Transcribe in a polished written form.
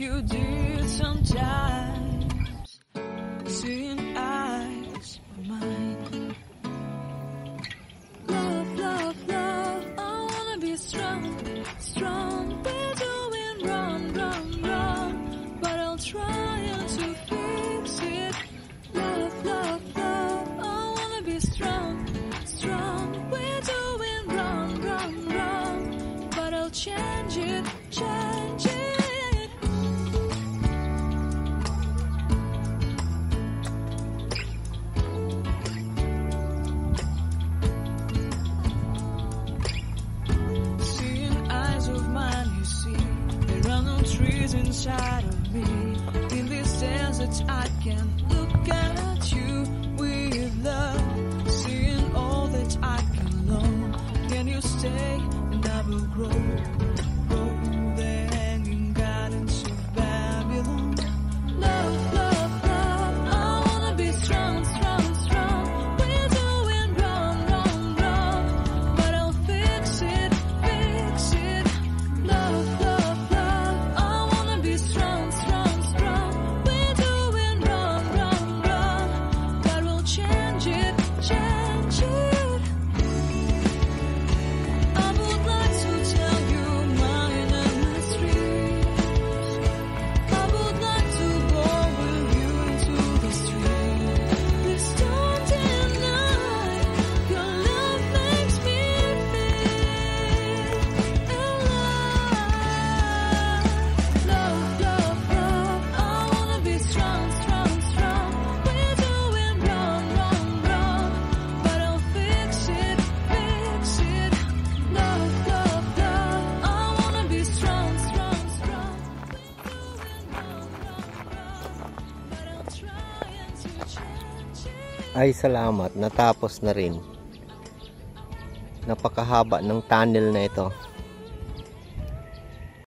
you did sometimes. Seeing eyes of mine. Love, love, love, I wanna be strong, strong. We're doing wrong, wrong, wrong, but I'll try to fix it. Love, love, love, I wanna be strong, strong. We're doing wrong, wrong, wrong, but I'll change it, change it. Seeing eyes of mine, you see, there are no trees inside of me. In this desert, I can look at you with love. Seeing all that I can learn. Can you stay and I will grow? Grow the hanging gardens of Babylon. Love, love, love, I wanna be strong, strong, strong. We're doing wrong, wrong, wrong, but I'll fix it, fix it. Love, love, love, I wanna be strong, strong, strong. We're doing wrong, wrong, wrong, but we'll change it, change it. I would like to tell you my mysteries. I would like to go with you into the street. Please don't deny your love makes me feel alive. Love, love, love, I wanna be strong, strong, strong. We're doing wrong, wrong, wrong, but I'll fix it, fix it. Love, love, love, I wanna be strong, strong, strong. We're doing wrong, wrong, wrong, but I'll try to change it. Ay salamat, natapos na rin. Napakahaba ng tunnel na ito.